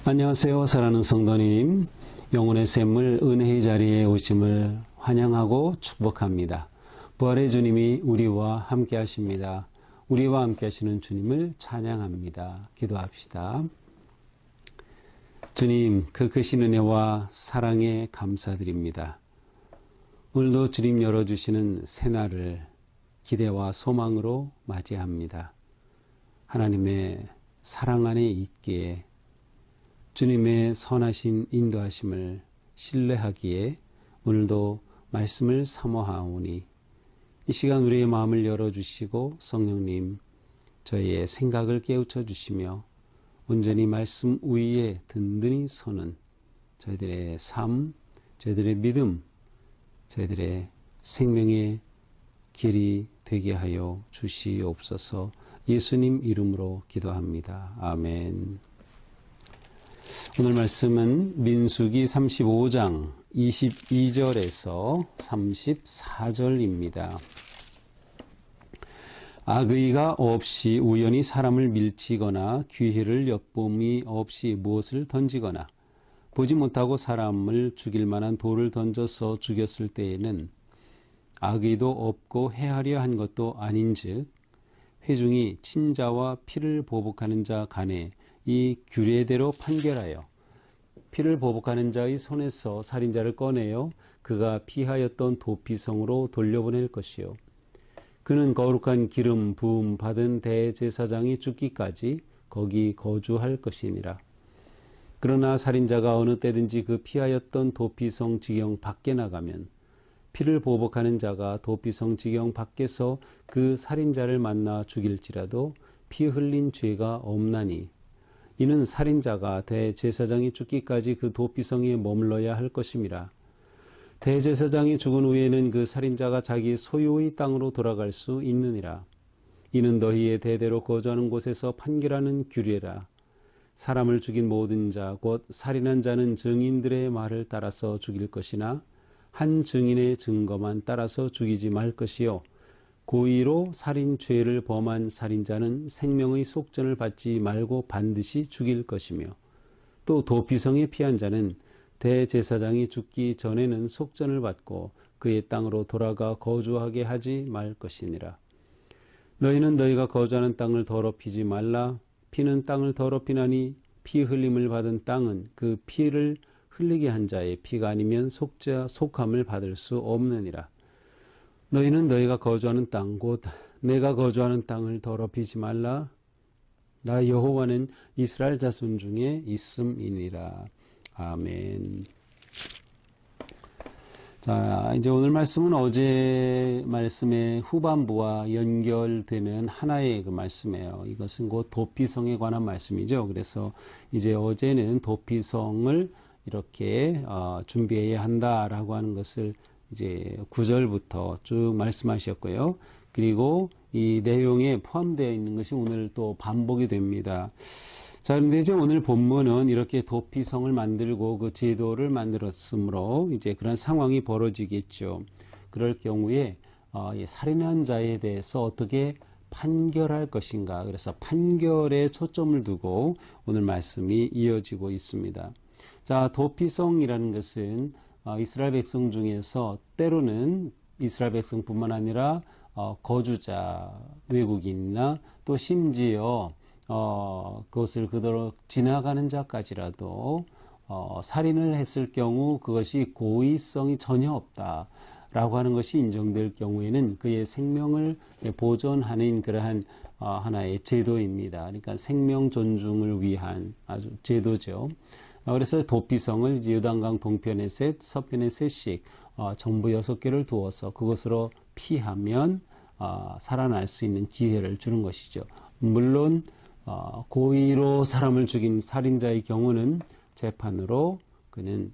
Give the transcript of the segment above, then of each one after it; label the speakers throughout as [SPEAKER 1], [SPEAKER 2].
[SPEAKER 1] 안녕하세요. 사랑하는 성도님, 영혼의 샘물 은혜의 자리에 오심을 환영하고 축복합니다. 부활의 주님이 우리와 함께 하십니다. 우리와 함께 하시는 주님을 찬양합니다. 기도합시다. 주님, 그 크신 은혜와 사랑에 감사드립니다. 오늘도 주님 열어주시는 새날을 기대와 소망으로 맞이합니다. 하나님의 사랑 안에 있기에 주님의 선하신 인도하심을 신뢰하기에 오늘도 말씀을 사모하오니 이 시간 우리의 마음을 열어주시고 성령님 저희의 생각을 깨우쳐 주시며 온전히 말씀 위에 든든히 서는 저희들의 삶, 저희들의 믿음, 저희들의 생명의 길이 되게 하여 주시옵소서. 예수님 이름으로 기도합니다. 아멘. 오늘 말씀은 민수기 35장 22절에서 34절입니다. 악의가 없이 우연히 사람을 밀치거나 기회를 엿봄이 없이 무엇을 던지거나 보지 못하고 사람을 죽일 만한 돌을 던져서 죽였을 때에는 악의도 없고 해하려 한 것도 아닌즉 회중이 친자와 피를 보복하는 자 간에 이 규례대로 판결하여 피를 보복하는 자의 손에서 살인자를 꺼내어 그가 피하였던 도피성으로 돌려보낼 것이요 그는 거룩한 기름 부음 받은 대제사장이 죽기까지 거기 거주할 것이니라. 그러나 살인자가 어느 때든지 그 피하였던 도피성 지경 밖에 나가면 피를 보복하는 자가 도피성 지경 밖에서 그 살인자를 만나 죽일지라도 피 흘린 죄가 없나니 이는 살인자가 대제사장이 죽기까지 그 도피성에 머물러야 할 것임이라. 대제사장이 죽은 후에는 그 살인자가 자기 소유의 땅으로 돌아갈 수 있느니라. 이는 너희의 대대로 거주하는 곳에서 판결하는 규례라. 사람을 죽인 모든 자 곧 살인한 자는 증인들의 말을 따라서 죽일 것이나 한 증인의 증거만 따라서 죽이지 말 것이요 고의로 살인죄를 범한 살인자는 생명의 속전을 받지 말고 반드시 죽일 것이며 또 도피성에 피한 자는 대제사장이 죽기 전에는 속전을 받고 그의 땅으로 돌아가 거주하게 하지 말 것이니라. 너희는 너희가 거주하는 땅을 더럽히지 말라. 피는 땅을 더럽히나니 피 흘림을 받은 땅은 그 피를 흘리게 한 자의 피가 아니면 속함을 받을 수 없느니라. 너희는 너희가 거주하는 땅 곧 내가 거주하는 땅을 더럽히지 말라. 나 여호와는 이스라엘 자손 중에 있음이니라. 아멘. 자, 이제 오늘 말씀은 어제 말씀의 후반부와 연결되는 하나의 그 말씀이에요. 이것은 곧 도피성에 관한 말씀이죠. 그래서 이제 어제는 도피성을 이렇게 준비해야 한다라고 하는 것을 이제 9절부터 쭉 말씀하셨고요. 그리고 이 내용에 포함되어 있는 것이 오늘 또 반복이 됩니다. 자, 그런데 이제 오늘 본문은 이렇게 도피성을 만들고 그 제도를 만들었으므로 이제 그런 상황이 벌어지겠죠. 그럴 경우에 살인한 자에 대해서 어떻게 판결할 것인가. 그래서 판결에 초점을 두고 오늘 말씀이 이어지고 있습니다. 자, 도피성이라는 것은 이스라엘 백성 중에서 때로는 이스라엘 백성뿐만 아니라 거주자, 외국인이나 또 심지어 그것을 그대로 지나가는 자까지라도 살인을 했을 경우 그것이 고의성이 전혀 없다라고 하는 것이 인정될 경우에는 그의 생명을 보존하는 그러한 하나의 제도입니다. 그러니까 생명 존중을 위한 아주 제도죠. 그래서 도피성을 요단강 동편에 셋, 서편에 셋씩 정부 6개를 두어서 그것으로 피하면 살아날 수 있는 기회를 주는 것이죠. 물론 고의로 사람을 죽인 살인자의 경우는 재판으로 그는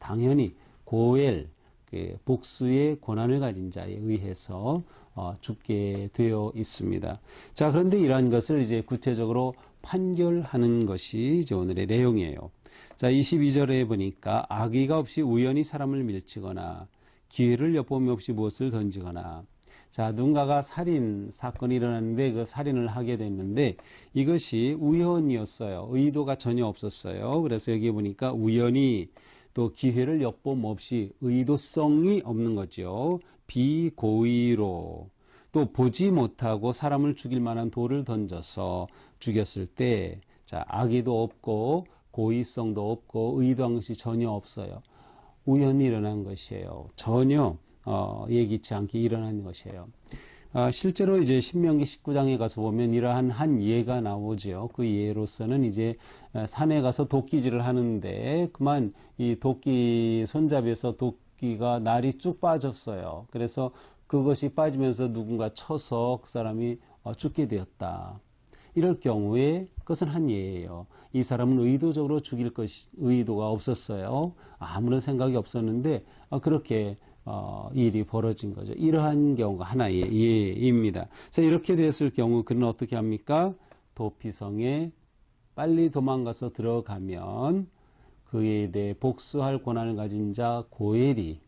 [SPEAKER 1] 당연히 고엘, 복수의 권한을 가진 자에 의해서 죽게 되어 있습니다. 자, 그런데 이러한 것을 이제 구체적으로 판결하는 것이 이제 오늘의 내용이에요. 자, 22절에 보니까 악의가 없이 우연히 사람을 밀치거나 기회를 엿봄이 없이 무엇을 던지거나. 자, 누군가가 살인 사건이 일어났는데 그 살인을 하게 됐는데 이것이 우연이었어요. 의도가 전혀 없었어요. 그래서 여기 보니까 우연히 또 기회를 엿봄 없이 의도성이 없는 거죠. 비고의로 또 보지 못하고 사람을 죽일 만한 돌을 던져서 죽였을 때 자, 악의도 없고 고의성도 없고 의도한 것이 전혀 없어요. 우연히 일어난 것이에요. 전혀 예기치 않게 일어난 것이에요. 실제로 이제 신명기 19장에 가서 보면 이러한 한 예가 나오죠. 그 예로서는 이제 산에 가서 도끼질을 하는데 그만 이 도끼 손잡이에서 도끼가 날이 쭉 빠졌어요. 그래서 그것이 빠지면서 누군가 쳐서 그 사람이 죽게 되었다. 이럴 경우에 그것은 한 예예요. 이 사람은 의도적으로 죽일 의도가 없었어요. 아무런 생각이 없었는데 그렇게 일이 벌어진 거죠. 이러한 경우가 하나의 예입니다. 자, 이렇게 됐을 경우 그는 어떻게 합니까? 도피성에 빨리 도망가서 들어가면 그에 대해 복수할 권한을 가진 자 고엘이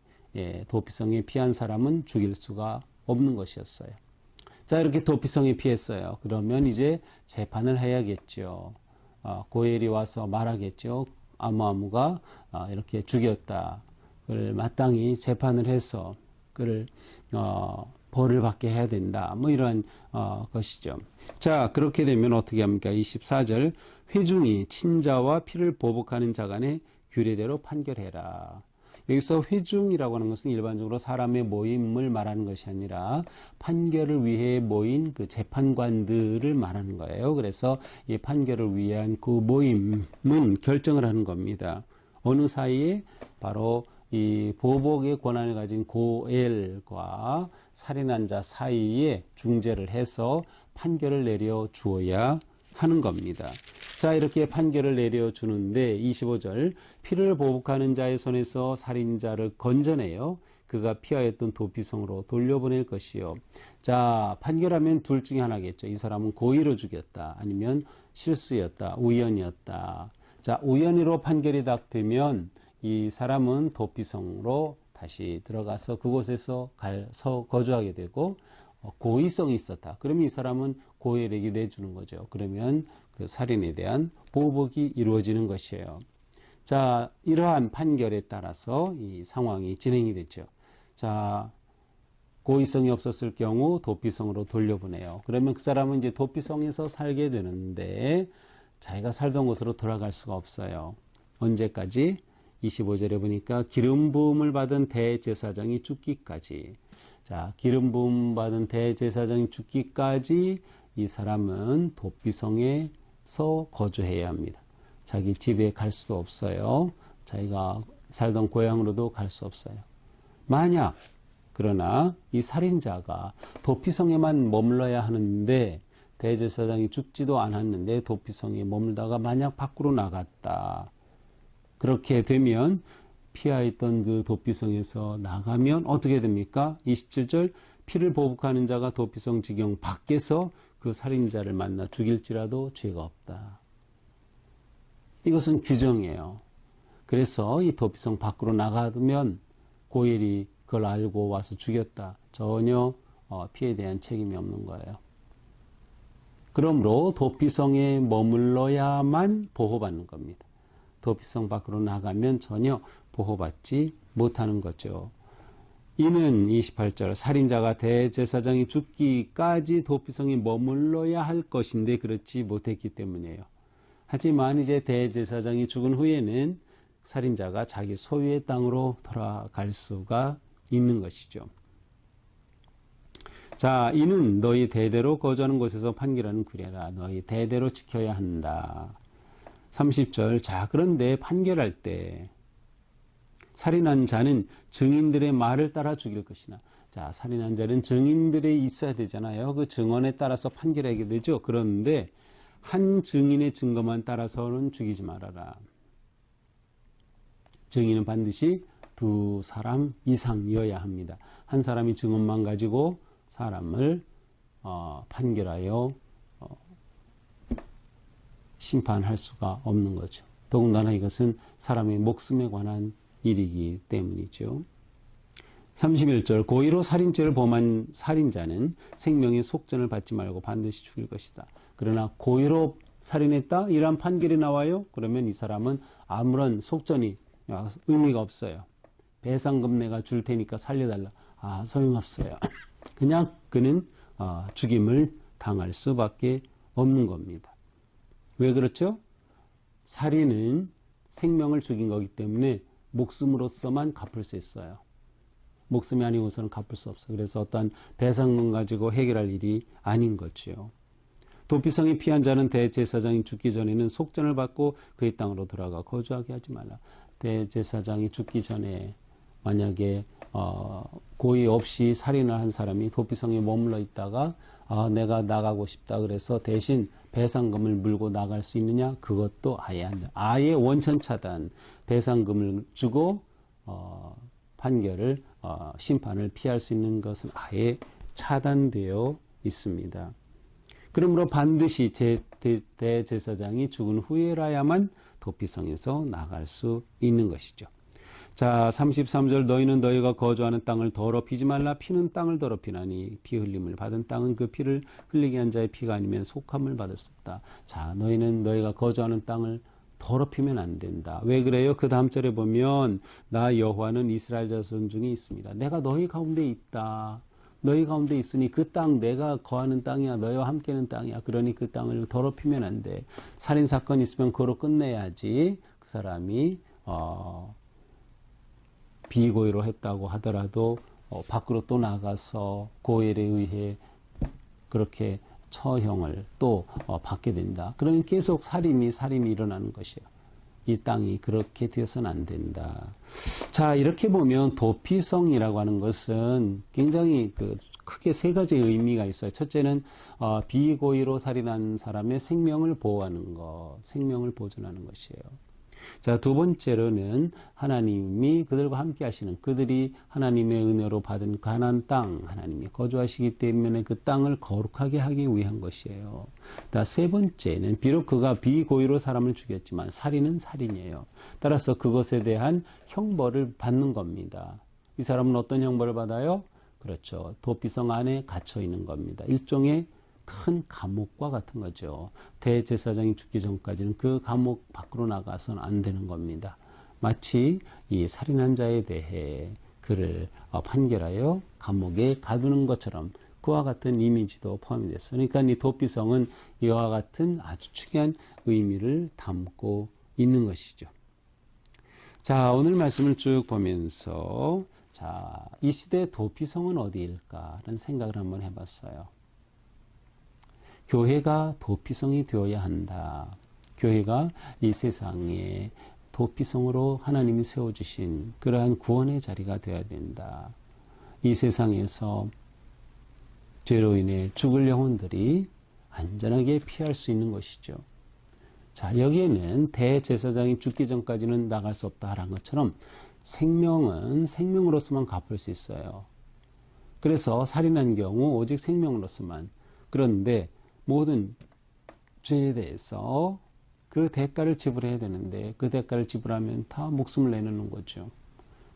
[SPEAKER 1] 도피성에 피한 사람은 죽일 수가 없는 것이었어요. 자, 이렇게 도피성에 피했어요. 그러면 이제 재판을 해야겠죠. 고엘이 와서 말하겠죠. 아무아무가 이렇게 죽였다. 그를 마땅히 재판을 해서 그를 벌을 받게 해야 된다. 뭐 이러한 것이죠. 자, 그렇게 되면 어떻게 합니까? 24절 회중이 친자와 피를 보복하는 자 간에 규례대로 판결해라. 여기서 회중이라고 하는 것은 일반적으로 사람의 모임을 말하는 것이 아니라 판결을 위해 모인 그 재판관들을 말하는 거예요. 그래서 이 판결을 위한 그 모임은 결정을 하는 겁니다. 어느 사이에 바로 이 보복의 권한을 가진 고엘과 살인한 자 사이에 중재를 해서 판결을 내려 주어야 하는 겁니다. 자, 이렇게 판결을 내려주는데 25절 피를 보복하는 자의 손에서 살인자를 건져내요. 그가 피하였던 도피성으로 돌려보낼 것이요. 자, 판결하면 둘 중에 하나겠죠. 이 사람은 고의로 죽였다. 아니면 실수였다. 우연이었다. 자, 우연히로 판결이 딱 되면 이 사람은 도피성으로 다시 들어가서 그곳에서 거주하게 되고 고의성이 있었다. 그러면 이 사람은 고엘에게 내주는 거죠. 그러면 그 살인에 대한 보복이 이루어지는 것이에요. 자, 이러한 판결에 따라서 이 상황이 진행이 됐죠. 자, 고의성이 없었을 경우 도피성으로 돌려보내요. 그러면 그 사람은 이제 도피성에서 살게 되는데 자기가 살던 곳으로 돌아갈 수가 없어요. 언제까지? 25절에 보니까 기름 부음을 받은 대제사장이 죽기까지. 자, 기름 부음 받은 대제사장이 죽기까지 이 사람은 도피성에서 거주해야 합니다. 자기 집에 갈 수도 없어요. 자기가 살던 고향으로도 갈 수 없어요. 만약 그러나 이 살인자가 도피성에만 머물러야 하는데 대제사장이 죽지도 않았는데 도피성에 머물다가 만약 밖으로 나갔다. 그렇게 되면 피하였던 그 도피성에서 나가면 어떻게 됩니까? 27절 피를 보복하는 자가 도피성 지경 밖에서 그 살인자를 만나 죽일지라도 죄가 없다. 이것은 규정이에요. 그래서 이 도피성 밖으로 나가면 고엘이 그걸 알고 와서 죽였다. 전혀 피해에 대한 책임이 없는 거예요. 그러므로 도피성에 머물러야만 보호받는 겁니다. 도피성 밖으로 나가면 전혀 보호받지 못하는 거죠. 이는 28절 살인자가 대제사장이 죽기까지 도피성에 머물러야 할 것인데 그렇지 못했기 때문이에요. 하지만 이제 대제사장이 죽은 후에는 살인자가 자기 소유의 땅으로 돌아갈 수가 있는 것이죠. 자, 이는 너희 대대로 거주하는 곳에서 판결하는 규례라. 너희 대대로 지켜야 한다. 30절 자, 그런데 판결할 때 살인한 자는 증인들의 말을 따라 죽일 것이나. 자, 살인한 자는 증인들이 있어야 되잖아요. 그 증언에 따라서 판결하게 되죠. 그런데 한 증인의 증거만 따라서는 죽이지 말아라. 증인은 반드시 두 사람 이상이어야 합니다. 한 사람이 증언만 가지고 사람을 판결하여 심판할 수가 없는 거죠. 더군다나 이것은 사람의 목숨에 관한 일이기 때문이죠. 31절 고의로 살인죄를 범한 살인자는 생명의 속전을 받지 말고 반드시 죽일 것이다. 그러나 고의로 살인했다? 이러한 판결이 나와요? 그러면 이 사람은 아무런 속전이 의미가 없어요. 배상금 내가 줄 테니까 살려달라. 소용없어요. 그냥 그는 죽임을 당할 수밖에 없는 겁니다. 왜 그렇죠? 살인은 생명을 죽인 거기 때문에 목숨으로서만 갚을 수 있어요. 목숨이 아니고서는 갚을 수 없어요. 그래서 어떤 배상금 가지고 해결할 일이 아닌 거죠. 도피성이 피한 자는 대제사장이 죽기 전에는 속전을 받고 그의 땅으로 돌아가 거주하게 하지 말라. 대제사장이 죽기 전에 만약에 고의 없이 살인을 한 사람이 도피성에 머물러 있다가 내가 나가고 싶다 그래서 대신 배상금을 물고 나갈 수 있느냐? 그것도 아예 안 돼. 아예 원천 차단. 배상금을 주고 판결을 심판을 피할 수 있는 것은 아예 차단되어 있습니다. 그러므로 반드시 대제사장이 죽은 후에라야만 도피성에서 나갈 수 있는 것이죠. 자, 33절 너희는 너희가 거주하는 땅을 더럽히지 말라. 피는 땅을 더럽히나니 피 흘림을 받은 땅은 그 피를 흘리게 한 자의 피가 아니면 속함을 받을 수 없다. 자, 너희는 너희가 거주하는 땅을 더럽히면 안 된다. 왜 그래요? 그 다음 절에 보면 나 여호와는 이스라엘 자손 중에 있습니다. 내가 너희 가운데 있다. 너희 가운데 있으니 그 땅 내가 거하는 땅이야. 너희와 함께하는 땅이야. 그러니 그 땅을 더럽히면 안 돼. 살인사건이 있으면 그거로 끝내야지 그 사람이 비고의로 했다고 하더라도 밖으로 또 나가서 고엘에 의해 그렇게 처형을 또 받게 된다. 그러면 계속 살인이 일어나는 것이에요. 이 땅이 그렇게 되어서는 안 된다. 자, 이렇게 보면 도피성이라고 하는 것은 굉장히 크게 세 가지의 의미가 있어요. 첫째는 비고의로 살인한 사람의 생명을 보호하는 것, 생명을 보존하는 것이에요. 자, 두 번째로는 하나님이 그들과 함께 하시는, 그들이 하나님의 은혜로 받은 가나안 땅, 하나님이 거주하시기 때문에 그 땅을 거룩하게 하기 위한 것이에요. 세 번째는 비록 그가 비고의로 사람을 죽였지만 살인은 살인이에요. 따라서 그것에 대한 형벌을 받는 겁니다. 이 사람은 어떤 형벌을 받아요? 그렇죠. 도피성 안에 갇혀 있는 겁니다. 일종의 큰 감옥과 같은 거죠. 대제사장이 죽기 전까지는 그 감옥 밖으로 나가서는 안 되는 겁니다. 마치 이 살인한 자에 대해 그를 판결하여 감옥에 가두는 것처럼 그와 같은 이미지도 포함이 됐어요. 그러니까 이 도피성은 이와 같은 아주 중요한 의미를 담고 있는 것이죠. 자, 오늘 말씀을 쭉 보면서 자, 이 시대의 도피성은 어디일까라는 생각을 한번 해봤어요. 교회가 도피성이 되어야 한다. 교회가 이 세상에 도피성으로 하나님이 세워주신 그러한 구원의 자리가 되어야 된다. 이 세상에서 죄로 인해 죽을 영혼들이 안전하게 피할 수 있는 것이죠. 자, 여기에는 대제사장이 죽기 전까지는 나갈 수 없다라는 것처럼 생명은 생명으로서만 갚을 수 있어요. 그래서 살인한 경우 오직 생명으로서만. 그런데 모든 죄에 대해서 그 대가를 지불해야 되는데 그 대가를 지불하면 다 목숨을 내놓는 거죠.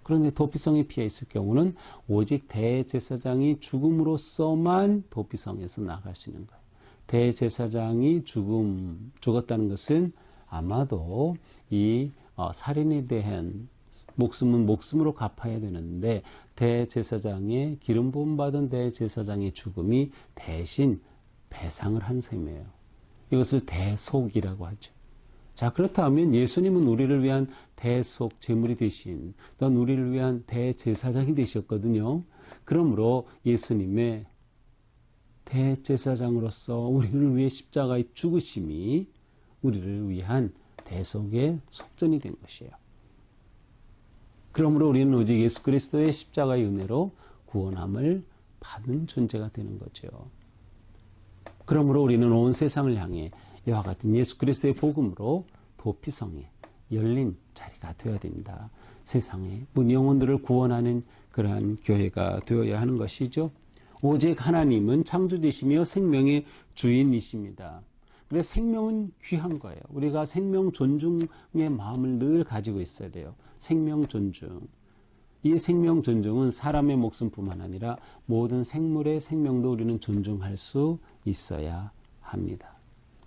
[SPEAKER 1] 그런데 도피성이 피해 있을 경우는 오직 대제사장이 죽음으로써만 도피성에서 나갈 수 있는 거예요. 대제사장이 죽었다는 것은 아마도 이 살인에 대한 목숨은 목숨으로 갚아야 되는데 대제사장의 기름 부음 받은 대제사장의 죽음이 대신 배상을 한 셈이에요. 이것을 대속이라고 하죠. 자, 그렇다면 예수님은 우리를 위한 대속 제물이 되신, 넌 우리를 위한 대제사장이 되셨거든요. 그러므로 예수님의 대제사장으로서 우리를 위해 십자가의 죽으심이 우리를 위한 대속의 속전이 된 것이에요. 그러므로 우리는 오직 예수 그리스도의 십자가의 은혜로 구원함을 받은 존재가 되는 거죠. 그러므로 우리는 온 세상을 향해 이와 같은 예수 그리스도의 복음으로 도피성에 열린 자리가 되어야 된다. 세상의 영혼들을 구원하는 그러한 교회가 되어야 하는 것이죠. 오직 하나님은 창조주시며 생명의 주인이십니다. 그래서 생명은 귀한 거예요. 우리가 생명 존중의 마음을 늘 가지고 있어야 돼요. 생명 존중. 이 생명 존중은 사람의 목숨뿐만 아니라 모든 생물의 생명도 우리는 존중할 수 있어야 합니다.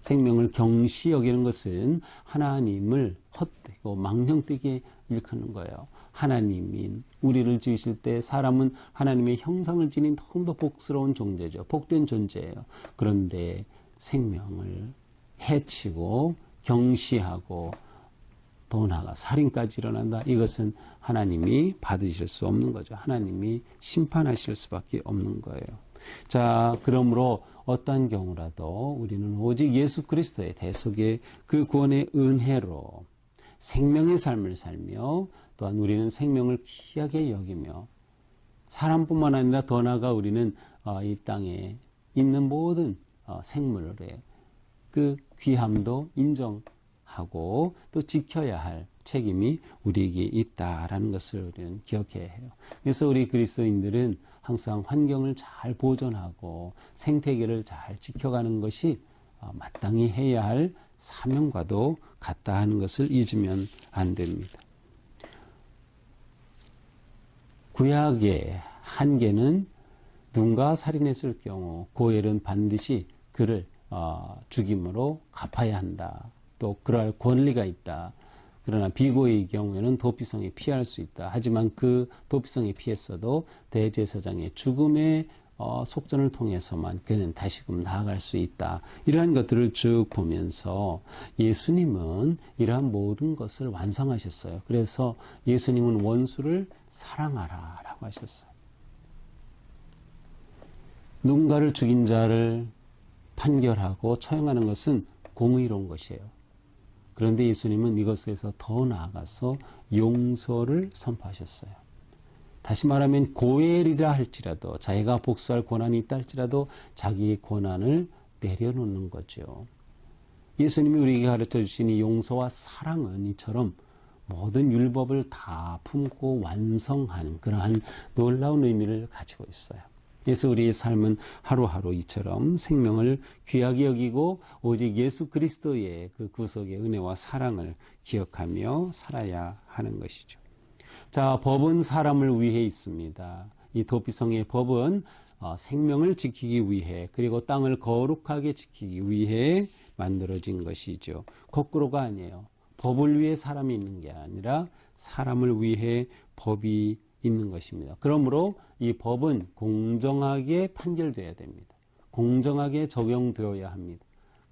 [SPEAKER 1] 생명을 경시 여기는 것은 하나님을 헛되고 망령되게 일컫는 거예요. 하나님인 우리를 지으실 때 사람은 하나님의 형상을 지닌 너무도 복스러운 존재죠. 복된 존재예요. 그런데 생명을 해치고 경시하고 더 나아가 살인까지 일어난다. 이것은 하나님이 받으실 수 없는 거죠. 하나님이 심판하실 수밖에 없는 거예요. 자, 그러므로 어떠한 경우라도 우리는 오직 예수 그리스도의 대속의 그 구원의 은혜로 생명의 삶을 살며 또한 우리는 생명을 귀하게 여기며 사람뿐만 아니라 더 나아가 우리는 이 땅에 있는 모든 생물의 그 귀함도 인정하고 또 지켜야 할 책임이 우리에게 있다라는 것을 우리는 기억해야 해요. 그래서 우리 그리스도인들은 항상 환경을 잘 보존하고 생태계를 잘 지켜가는 것이 마땅히 해야 할 사명과도 같다 하는 것을 잊으면 안 됩니다. 구약의 한계는 누군가 살인했을 경우 고엘은 반드시 그를 죽임으로 갚아야 한다. 또 그럴 권리가 있다. 그러나 비고의 경우에는 도피성에 피할 수 있다. 하지만 그 도피성에 피했어도 대제사장의 죽음의 속전을 통해서만 그는 다시금 나아갈 수 있다. 이러한 것들을 쭉 보면서 예수님은 이러한 모든 것을 완성하셨어요. 그래서 예수님은 원수를 사랑하라 라고 하셨어요. 누군가를 죽인 자를 판결하고 처형하는 것은 공의로운 것이에요. 그런데 예수님은 이것에서 더 나아가서 용서를 선포하셨어요. 다시 말하면 고엘이라 할지라도 자기가 복수할 권한이 있다 할지라도 자기의 권한을 내려놓는 거죠. 예수님이 우리에게 가르쳐 주신 이 용서와 사랑은 이처럼 모든 율법을 다 품고 완성하는 그러한 놀라운 의미를 가지고 있어요. 그래서 우리의 삶은 하루하루 이처럼 생명을 귀하게 여기고 오직 예수 그리스도의 그 구속의 은혜와 사랑을 기억하며 살아야 하는 것이죠. 자, 법은 사람을 위해 있습니다. 이 도피성의 법은 생명을 지키기 위해 그리고 땅을 거룩하게 지키기 위해 만들어진 것이죠. 거꾸로가 아니에요. 법을 위해 사람이 있는 게 아니라 사람을 위해 법이 있는 것입니다. 그러므로 이 법은 공정하게 판결되어야 됩니다. 공정하게 적용되어야 합니다.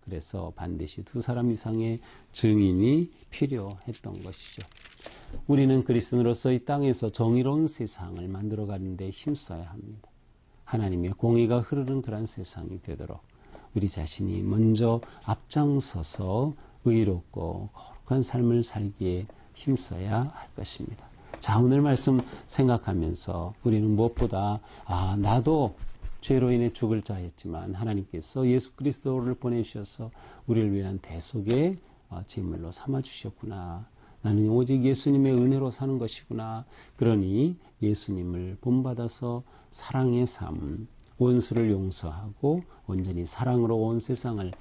[SPEAKER 1] 그래서 반드시 2사람 이상의 증인이 필요했던 것이죠. 우리는 그리스도인으로서 이 땅에서 정의로운 세상을 만들어가는 데 힘써야 합니다. 하나님의 공의가 흐르는 그런 세상이 되도록 우리 자신이 먼저 앞장서서 의롭고 거룩한 삶을 살기에 힘써야 할 것입니다. 자, 오늘 말씀 생각하면서 우리는 무엇보다 나도 죄로 인해 죽을 자였지만 하나님께서 예수 그리스도를 보내주셔서 우리를 위한 대속의 제물로 삼아주셨구나. 나는 오직 예수님의 은혜로 사는 것이구나. 그러니 예수님을 본받아서 사랑의 삶, 원수를 용서하고 온전히 사랑으로 온 세상을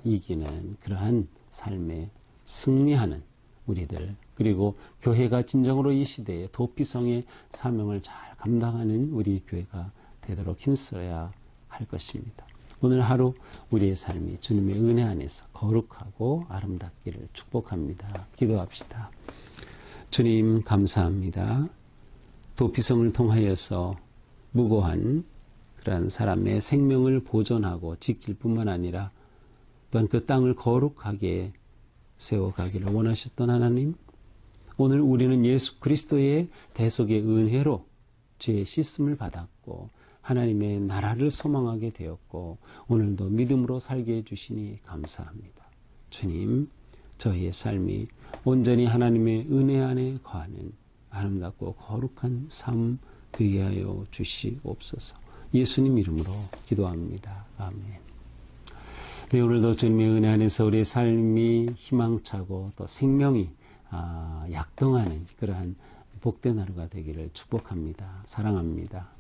[SPEAKER 1] 이기는 그러한 삶에 승리하는 우리들, 그리고 교회가 진정으로 이 시대에 도피성의 사명을 잘 감당하는 우리 교회가 되도록 힘써야 할 것입니다. 오늘 하루 우리의 삶이 주님의 은혜 안에서 거룩하고 아름답기를 축복합니다. 기도합시다. 주님 감사합니다. 도피성을 통하여서 무고한 그러한 사람의 생명을 보존하고 지킬 뿐만 아니라 또한 그 땅을 거룩하게 세워가기를 원하셨던 하나님, 오늘 우리는 예수 그리스도의 대속의 은혜로 죄의 씻음을 받았고 하나님의 나라를 소망하게 되었고 오늘도 믿음으로 살게 해주시니 감사합니다. 주님, 저희의 삶이 온전히 하나님의 은혜 안에 거하는 아름답고 거룩한 삶 되게 하여 주시옵소서. 예수님 이름으로 기도합니다. 아멘. 네, 오늘도 주님의 은혜 안에서 우리의 삶이 희망차고 또 생명이 약동하는 그러한 복된 하루가 되기를 축복합니다. 사랑합니다.